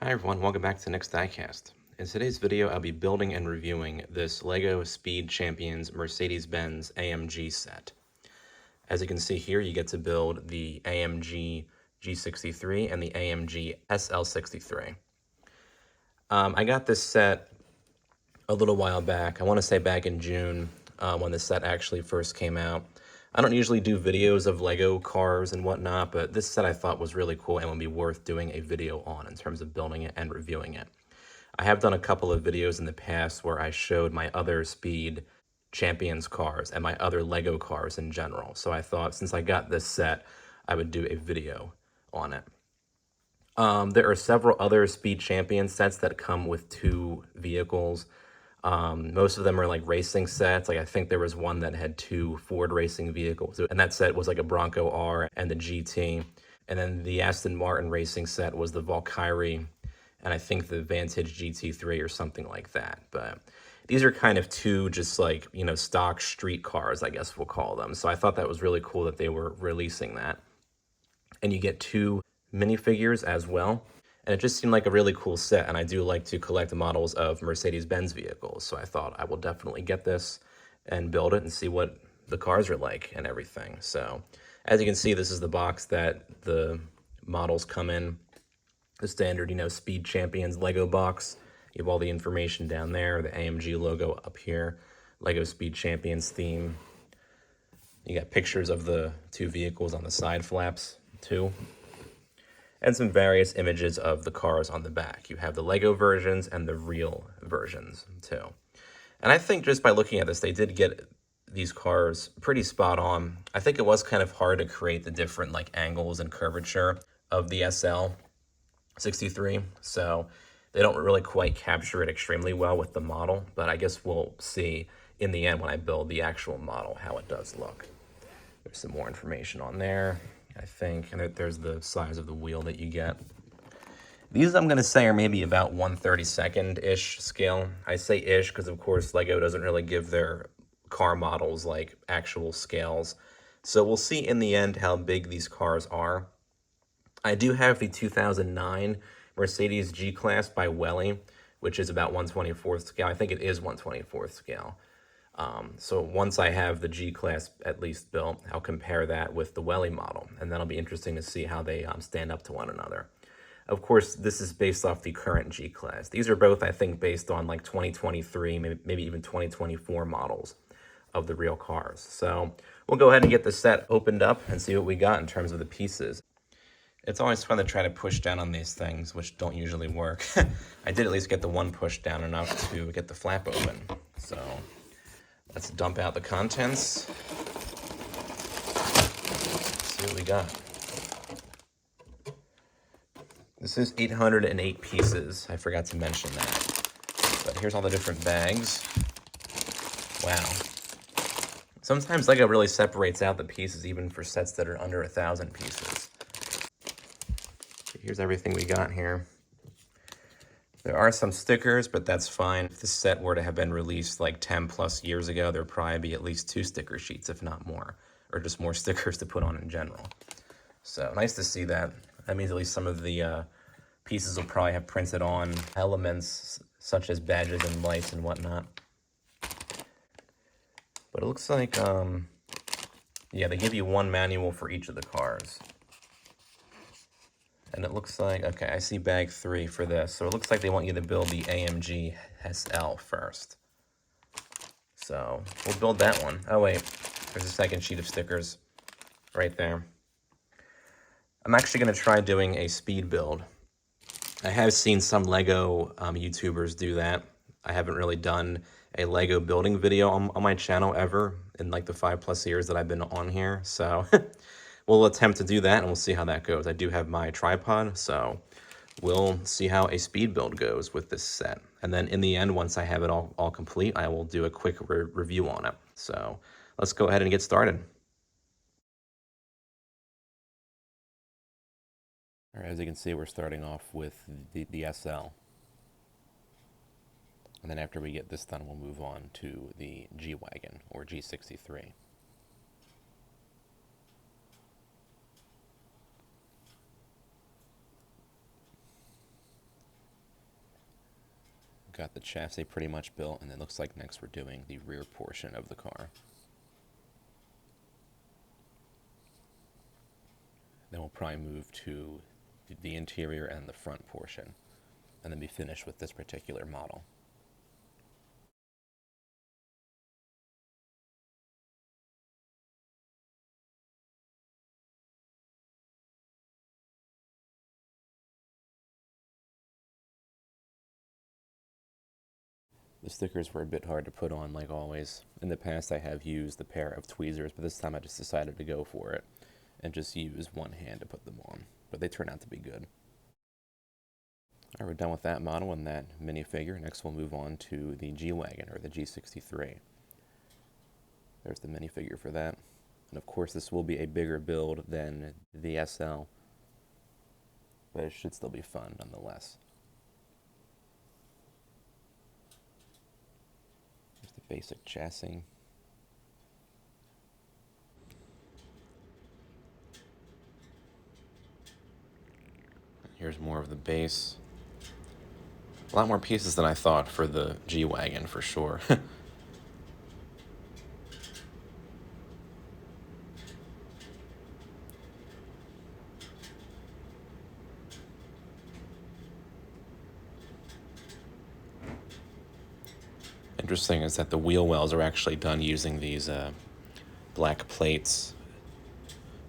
Hi everyone, welcome back to the next diecast. In today's video, I'll be building and reviewing this LEGO Speed Champions Mercedes-Benz AMG set. As you can see here, you get to build the AMG G63 and the AMG SL63. I got this set a little while back. I want to say back in June when the set actually first came out. I don't usually do videos of Lego cars and whatnot, but this set I thought was really cool and would be worth doing a video on in terms of building it and reviewing it. I have done a couple of videos in the past where I showed my other Speed Champions cars and my other Lego cars in general. So I thought since I got this set, I would do a video on it. There are several other Speed Champion sets that come with two vehicles. Most of them are like racing sets. Like I think there was one that had two Ford racing vehicles, and that set was like a Bronco R and the GT. And then the Aston Martin racing set was the Valkyrie, and I think the Vantage GT3 or something like that. But these are kind of two just like, you know, stock street cars, I guess we'll call them. So I thought that was really cool that they were releasing that. And you get two minifigures as well. And it just seemed like a really cool set, and I do like to collect models of Mercedes-Benz vehicles, so I thought I will definitely get this and build it and see what the cars are like and everything. So, as you can see, this is the box that the models come in. The standard, you know, Speed Champions Lego box. You have all the information down there, the AMG logo up here, Lego Speed Champions theme. You got pictures of the two vehicles on the side flaps, too. And some various images of the cars on the back. You have the Lego versions and the real versions, too. And I think just by looking at this, they did get these cars pretty spot on. I think it was kind of hard to create the different like angles and curvature of the SL63, so they don't really quite capture it extremely well with the model, but I guess we'll see in the end when I build the actual model how it does look. There's some more information on there, I think, and there's the size of the wheel that you get. These I'm going to say are maybe about 1/32nd-ish scale. I say ish because, of course, Lego doesn't really give their car models like actual scales. So we'll see in the end how big these cars are. I do have the 2009 Mercedes G-Class by Welly, which is about 1/24th scale. I think it is 1/24th scale. So once I have the G-Class at least built, I'll compare that with the Welly model, and that'll be interesting to see how they stand up to one another. Of course, this is based off the current G-Class. These are both, I think, based on like 2023, maybe even 2024 models of the real cars. So we'll go ahead and get the set opened up and see what we got in terms of the pieces. It's always fun to try to push down on these things, which don't usually work. I did at least get the one push down enough to get the flap open. So let's dump out the contents. See what we got. This is 808 pieces. I forgot to mention that. But here's all the different bags. Wow. Sometimes Lego really separates out the pieces even for sets that are under 1,000 pieces. Here's everything we got here. There are some stickers, but that's fine. If this set were to have been released like 10 plus years ago, there'd probably be at least 2 sticker sheets, if not more, or just more stickers to put on in general. So nice to see that. That means at least some of the pieces will probably have printed on elements such as badges and lights and whatnot. But it looks like, yeah, they give you one manual for each of the cars. And it looks like, okay, I see bag 3 for this. So it looks like they want you to build the AMG SL first. So we'll build that one. Oh wait, there's a second sheet of stickers right there. I'm actually going to try doing a speed build. I have seen some Lego YouTubers do that. I haven't really done a Lego building video on my channel ever in like the 5+ years that I've been on here. So we'll attempt to do that and we'll see how that goes. I do have my tripod, so we'll see how a speed build goes with this set. And then in the end, once I have it all complete, I will do a quick review on it. So let's go ahead and get started. All right, as you can see, we're starting off with the SL. And then after we get this done, we'll move on to the G-Wagon, or G63. Got the chassis pretty much built, and it looks like next we're doing the rear portion of the car. Then we'll probably move to the interior and the front portion, and then be finished with this particular model. The stickers were a bit hard to put on, like always. In the past, I have used a pair of tweezers, but this time I just decided to go for it and just use one hand to put them on. But they turn out to be good. Alright, we're done with that model and that minifigure. Next, we'll move on to the G-Wagon, or the G63. There's the minifigure for that. And of course, this will be a bigger build than the SL, but it should still be fun nonetheless. There's the basic chassis. Here's more of the base. A lot more pieces than I thought for the G-Wagon, for sure. Interesting is that the wheel wells are actually done using these black plates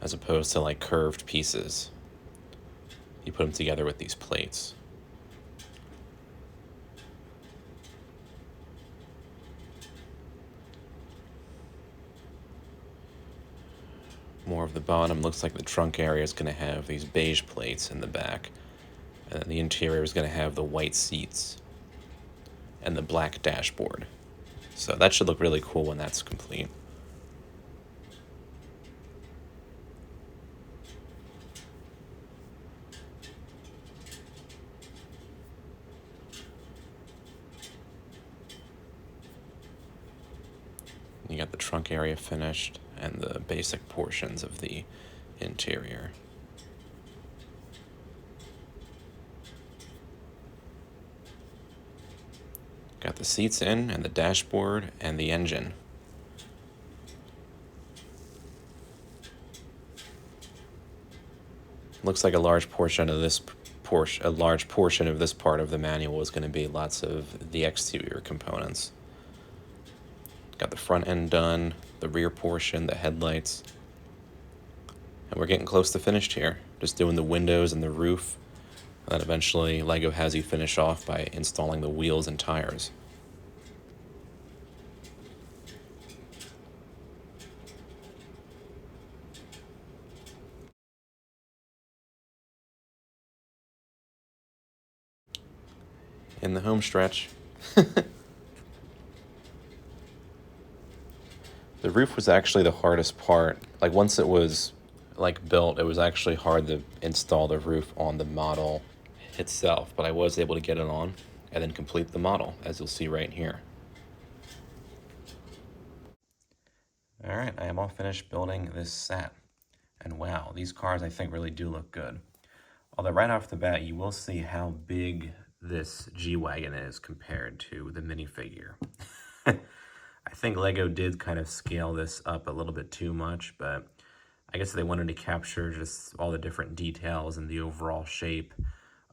as opposed to like curved pieces. You put them together with these plates. More of the bottom. Looks like the trunk area is going to have these beige plates in the back. And then the interior is going to have the white seats and the black dashboard. So that should look really cool when that's complete. You got the trunk area finished and the basic portions of the interior. Got the seats in and the dashboard and the engine. Looks like a large portion of this part of the manual is going to be lots of the exterior components. Got the front end done, the rear portion, the headlights. And we're getting close to finished here. Just doing the windows and the roof. And then eventually LEGO has you finish off by installing the wheels and tires. In the home stretch. The roof was actually the hardest part. Like once it was like built, it was actually hard to install the roof on the model itself, but I was able to get it on and then complete the model, as you'll see right here. All right, I am all finished building this set. And wow, these cars I think really do look good. Although right off the bat, you will see how big this G-Wagon is compared to the minifigure. I think LEGO did kind of scale this up a little bit too much, but I guess they wanted to capture just all the different details and the overall shape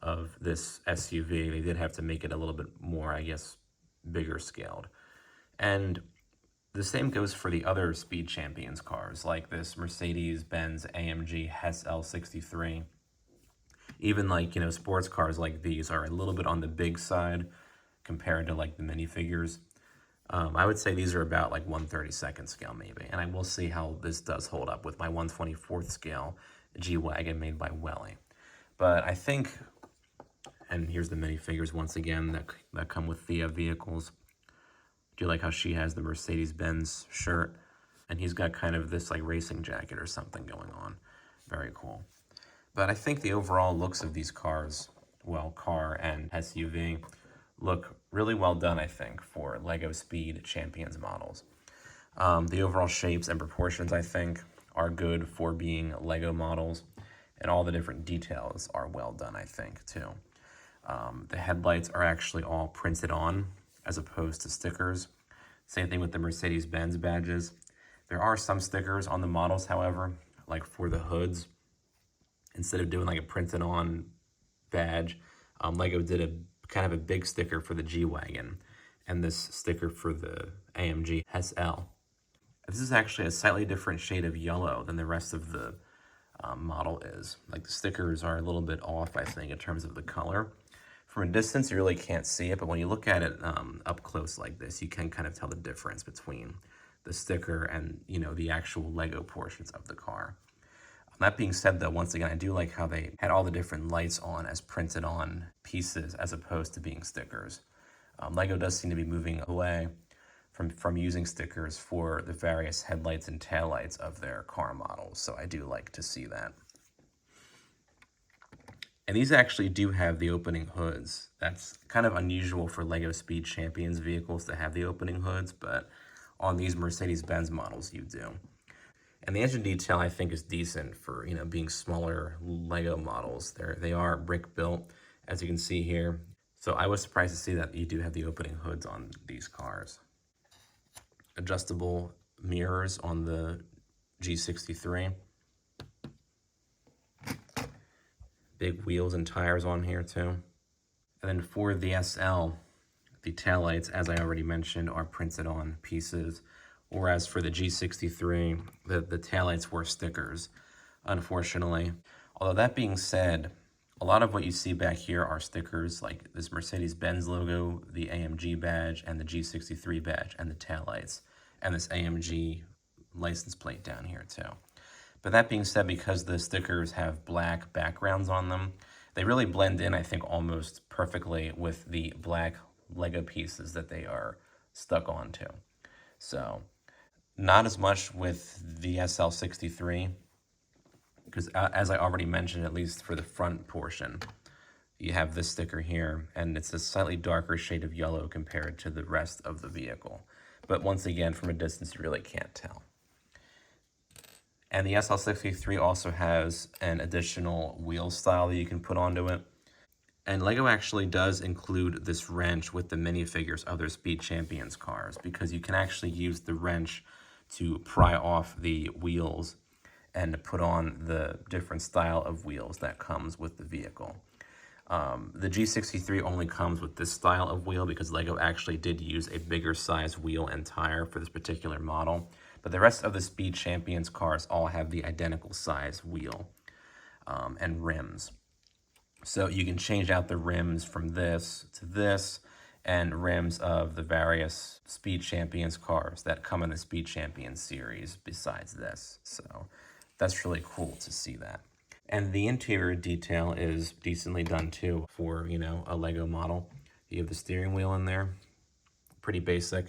of this SUV. They did have to make it a little bit more, I guess, bigger scaled. And the same goes for the other Speed Champions cars, like this Mercedes-Benz AMG SL63. Even like, sports cars like these are a little bit on the big side compared to like the minifigures. I would say these are about like 1/32nd scale maybe, and I will see how this does hold up with my 1/24th scale G-Wagon made by Welly. But I think, and here's the minifigures once again that come with the vehicles. Do you like how she has the Mercedes-Benz shirt, and he's got kind of this like racing jacket or something going on. Very cool. But I think the overall looks of these cars, well, car and SUV, look really well done, I think, for LEGO Speed Champions models. The overall shapes and proportions, I think, are good for being LEGO models, and all the different details are well done, I think, too. The headlights are actually all printed on as opposed to stickers. Same thing with the Mercedes-Benz badges. There are some stickers on the models, however, like for the hoods. Instead of doing like a printed on badge, Lego did a kind of a big sticker for the G-Wagon and this sticker for the AMG SL. This is actually a slightly different shade of yellow than the rest of the model is. Like the stickers are a little bit off, I think, in terms of the color. From a distance, you really can't see it, but when you look at it up close like this, you can kind of tell the difference between the sticker and, you know, the actual Lego portions of the car. That being said, though, once again, I do like how they had all the different lights on as printed on pieces as opposed to being stickers. Lego does seem to be moving away from using stickers for the various headlights and taillights of their car models, so I do like to see that. And these actually do have the opening hoods. That's kind of unusual for Lego Speed Champions vehicles to have the opening hoods, but on these Mercedes-Benz models, you do. And the engine detail, I think, is decent for, you know, being smaller Lego models. They are brick built, as you can see here. So I was surprised to see that you do have the opening hoods on these cars. Adjustable mirrors on the G63. Big wheels and tires on here too. And then for the SL, the taillights, as I already mentioned, are printed on pieces. Whereas for the G63, the taillights were stickers, unfortunately. Although that being said, a lot of what you see back here are stickers, like this Mercedes-Benz logo, the AMG badge, and the G63 badge, and the taillights, and this AMG license plate down here too. But that being said, because the stickers have black backgrounds on them, they really blend in, I think, almost perfectly with the black Lego pieces that they are stuck onto. So, not as much with the SL63, because as I already mentioned, at least for the front portion, you have this sticker here, and it's a slightly darker shade of yellow compared to the rest of the vehicle. But once again, from a distance, you really can't tell. And the SL63 also has an additional wheel style that you can put onto it. And Lego actually does include this wrench with the minifigures of their Speed Champions cars, because you can actually use the wrench to pry off the wheels and put on the different style of wheels that comes with the vehicle. The G63 only comes with this style of wheel because Lego actually did use a bigger size wheel and tire for this particular model. But the rest of the Speed Champions cars all have the identical size wheel and rims. So you can change out the rims from this to this, and rims of the various Speed Champions cars that come in the Speed Champions series besides this. So that's really cool to see that. And the interior detail is decently done too for, you know, a Lego model. You have the steering wheel in there, pretty basic.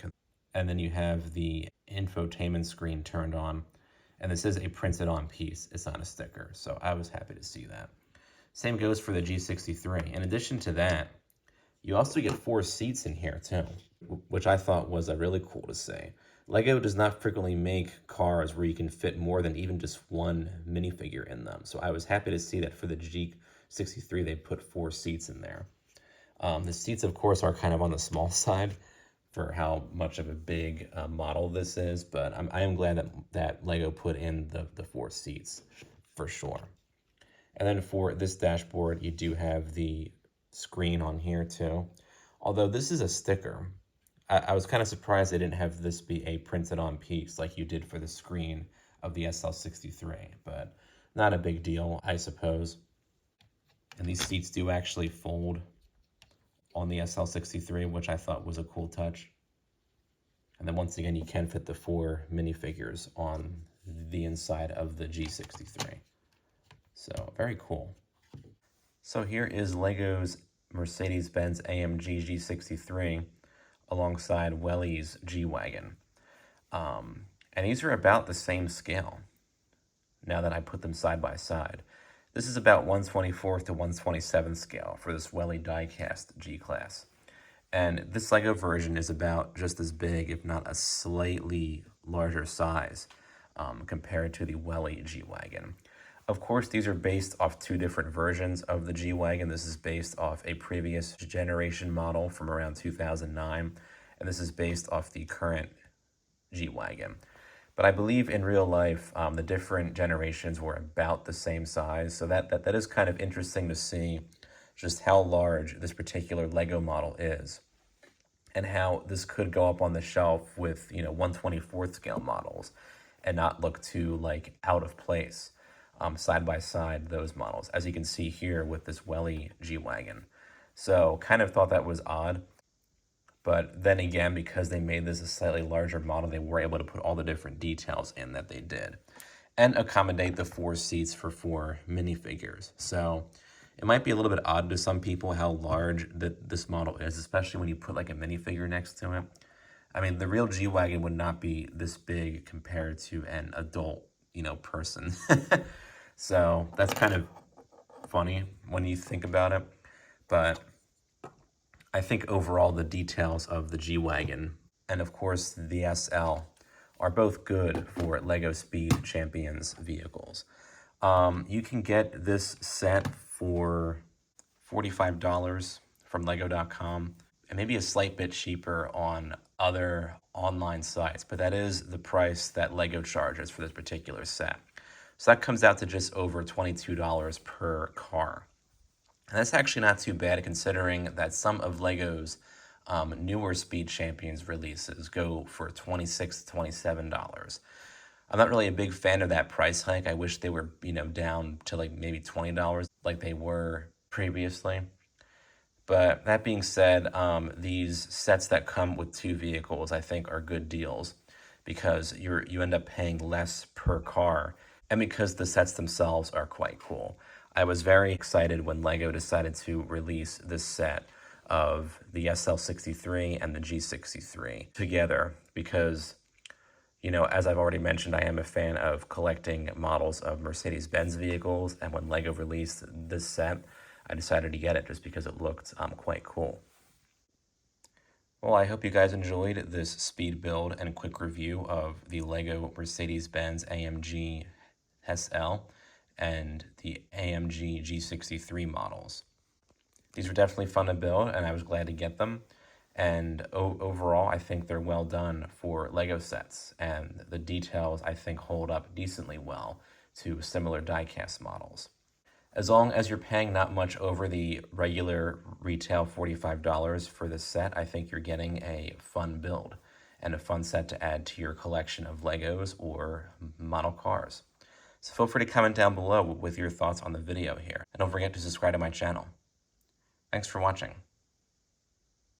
And then you have the infotainment screen turned on. And this is a printed on piece. It's not a sticker. So I was happy to see that. Same goes for the G63. In addition to that, you also get 4 seats in here too, which I thought was really cool to see. Lego does not frequently make cars where you can fit more than even just one minifigure in them. So I was happy to see that for the G63, they put 4 seats in there. The seats, of course, are kind of on the small side for how much of a big model this is, but I am glad that Lego put in the 4 seats for sure. And then for this dashboard, you do have the screen on here too. Although this is a sticker, I was kind of surprised they didn't have this be a printed on piece like you did for the screen of the SL63, but not a big deal, I suppose. And these seats do actually fold on the SL63, which I thought was a cool touch. And then once again, you can fit the 4 minifigures on the inside of the G63. So very cool. So here is Lego's Mercedes-Benz AMG G63 alongside Welly's G-Wagon. And these are about the same scale now that I put them side by side. This is about 1/24 to 1/27 scale for this Welly diecast G-Class. And this Lego version is about just as big, if not a slightly larger size compared to the Welly G-Wagon. Of course, these are based off two different versions of the G-Wagon. This is based off a previous generation model from around 2009, and this is based off the current G-Wagon. But I believe in real life, the different generations were about the same size, so that is kind of interesting to see just how large this particular Lego model is, and how this could go up on the shelf with 1/24th scale models and not look too like out of place side by side those models, as you can see here with this Welly G-Wagon. So kind of thought that was odd, but then again, because they made this a slightly larger model, they were able to put all the different details in that they did and accommodate the 4 seats for 4 minifigures. So it might be a little bit odd to some people how large this model is, especially when you put like a minifigure next to it. I mean, the real G-Wagon would not be this big compared to an adult, person. So that's kind of funny when you think about it. But I think overall the details of the G-Wagon and of course the SL are both good for LEGO Speed Champions vehicles. You can get this set for $45 from lego.com and maybe a slight bit cheaper on other online sites, but that is the price that LEGO charges for this particular set. So that comes out to just over $22 per car. And that's actually not too bad considering that some of LEGO's newer Speed Champions releases go for $26 to $27. I'm not really a big fan of that price hike. I wish they were, down to like maybe $20 like they were previously. But that being said, these sets that come with 2 vehicles I think are good deals because you end up paying less per car and because the sets themselves are quite cool. I was very excited when LEGO decided to release this set of the SL63 and the G63 together because, as I've already mentioned, I am a fan of collecting models of Mercedes-Benz vehicles, and when LEGO released this set, I decided to get it just because it looked quite cool. Well, I hope you guys enjoyed this speed build and quick review of the LEGO Mercedes-Benz AMG SL and the AMG G63 models. These were definitely fun to build, and I was glad to get them. And overall, I think they're well done for LEGO sets, and the details, I think, hold up decently well to similar die-cast models. As long as you're paying not much over the regular retail $45 for this set, I think you're getting a fun build and a fun set to add to your collection of Legos or model cars. So feel free to comment down below with your thoughts on the video here. And don't forget to subscribe to my channel. Thanks for watching.